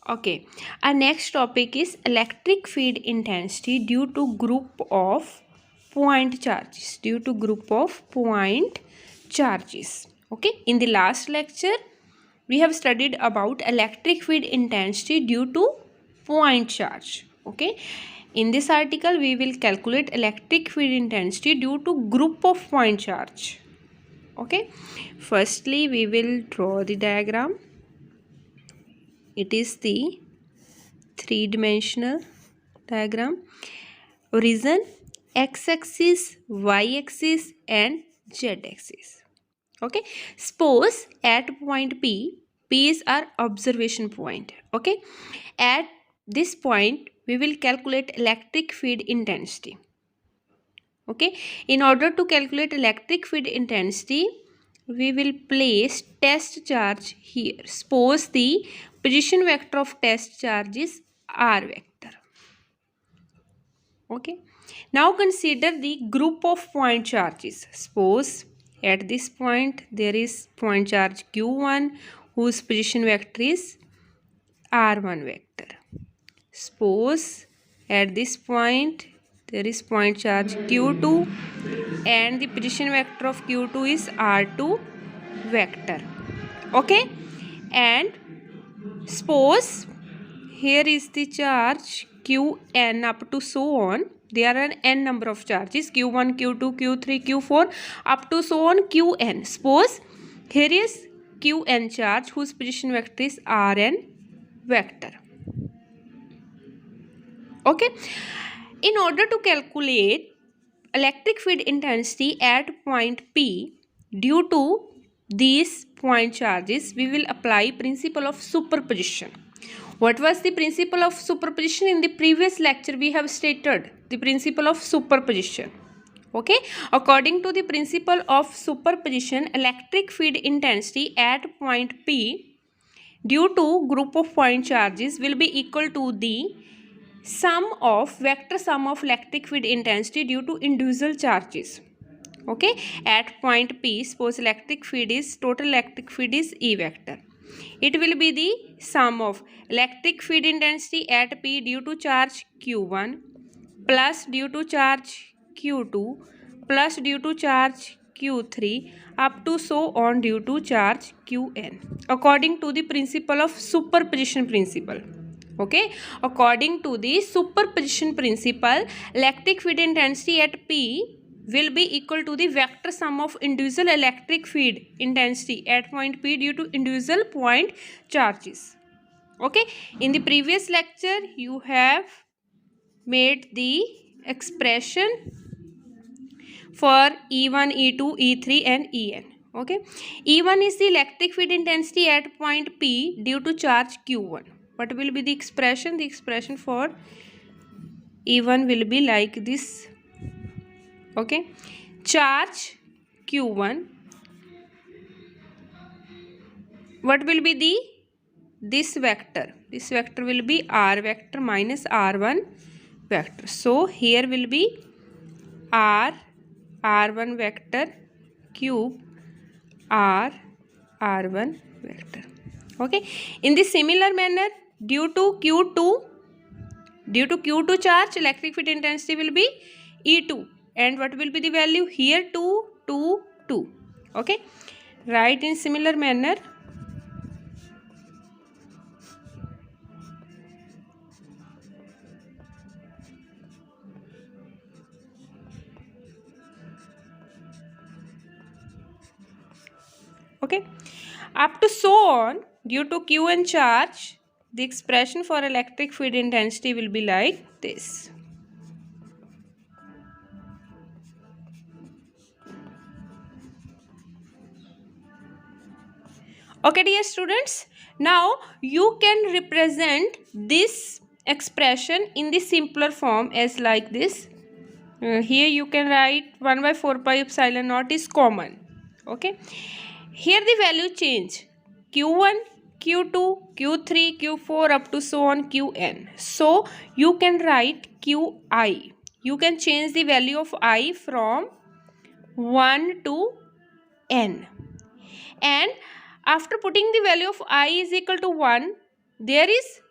Okay, our next topic is electric field intensity due to group of point charges. Due to group of point charges. Okay, in the last lecture, we have studied about electric field intensity due to point charge. Okay, in this article, we will calculate electric field intensity due to group of point charge. Okay, firstly, we will draw the diagram. It is the three-dimensional diagram. Origin, x-axis, y-axis and z-axis. Okay, suppose at point P is our observation point. Okay, at this point we will calculate electric field intensity. Okay, in order to calculate electric field intensity, we will place test charge here. Suppose the position vector of test charge is r vector. Okay, now consider the group of point charges. Suppose at this point there is point charge q1 whose position vector is r1 vector. Suppose at this point there is point charge q2 and the position vector of q2 is r2 vector. Okay, and suppose here is the charge qn up to so on. There are n number of charges q1, q2, q3, q4 up to so on qn. Suppose here is qn charge whose position vector is rn vector. Okay, in order to calculate electric field intensity at point P due to these point charges, we will apply principle of superposition. What was the principle of superposition? In the previous lecture we have stated the principle of superposition. Okay, according to the principle of superposition, electric field intensity at point P due to group of point charges will be equal to the vector sum of electric field intensity due to individual charges. Okay, at point P, suppose total electric field is E vector. It will be the sum of electric field intensity at P due to charge Q1 plus due to charge Q2 plus due to charge Q3 up to so on due to charge Qn, according to the principle of superposition principle. Okay, according to the superposition principle, electric field intensity at P will be equal to the vector sum of individual electric field intensity at point P due to individual point charges. Okay, in the previous lecture you have made the expression for E1, E2, E3 and En. Okay, E1 is the electric field intensity at point P due to charge Q1. What will be the expression? The expression for E1 will be like this. Okay, charge Q1. What will be this vector? This vector will be r vector minus r1 vector. So here will be r1 vector cube r1 vector. Okay, in the similar manner, due to Q2 charge, electric field intensity will be E2, and what will be the value here? 2, 2, 2. Okay, write in similar manner. Okay, up to so on, due to Qn charge, the expression for electric field intensity will be like this. Okay, dear students, now you can represent this expression in the simpler form as like this. Here you can write 1 by 4 pi epsilon naught is common. Okay, here the value change Q1, Q2, Q3, Q4 up to so on Qn. So you can write Qi. You can change the value of I from 1 to n. And after putting the value of I is equal to 1, there is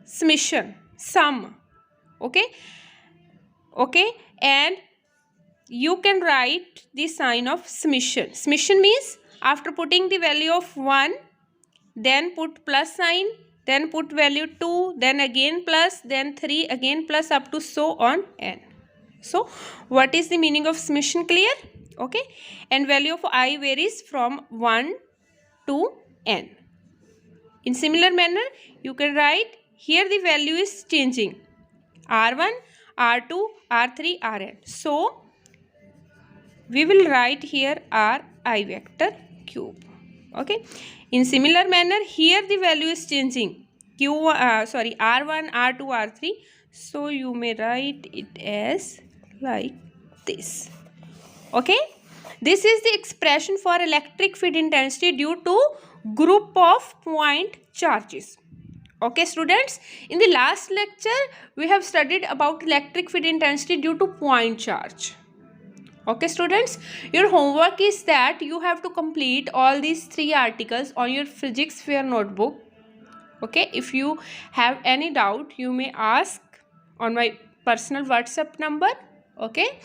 summation, sum. Okay, and you can write the sign of summation. Summation means after putting the value of 1, then put plus sign, then put value 2, then again plus, then 3, again plus, up to so on n. So what is the meaning of summation? Clear? Okay, and value of I varies from 1 to n. In similar manner, you can write here the value is changing, r1, r2, r3, rn. So we will write here ri vector cube. Okay, in similar manner, here the value is changing, r1, r2, r3. So you may write it as like this. Okay, this is the expression for electric field intensity due to group of point charges. Okay students, in the last lecture we have studied about electric field intensity due to point charge. Okay students, your homework is that you have to complete all these 3 articles on your physics fair notebook. Okay, if you have any doubt, you may ask on my personal WhatsApp number. Okay,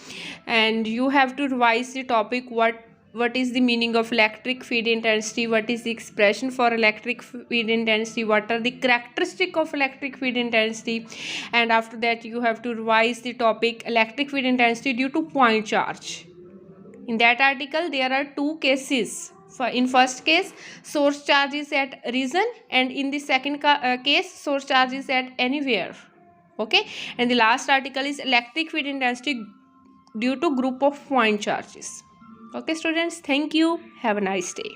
and you have to revise the topic, what is the meaning of electric field intensity, what is the expression for electric field intensity, what are the characteristics of electric field intensity, and after that you have to revise the topic electric field intensity due to point charge. In that article there are 2 cases. In first case, source charge is at region, and in the second case, source charge is at anywhere. Okay, and the last article is electric field intensity due to group of point charges. Okay students, thank you, have a nice day.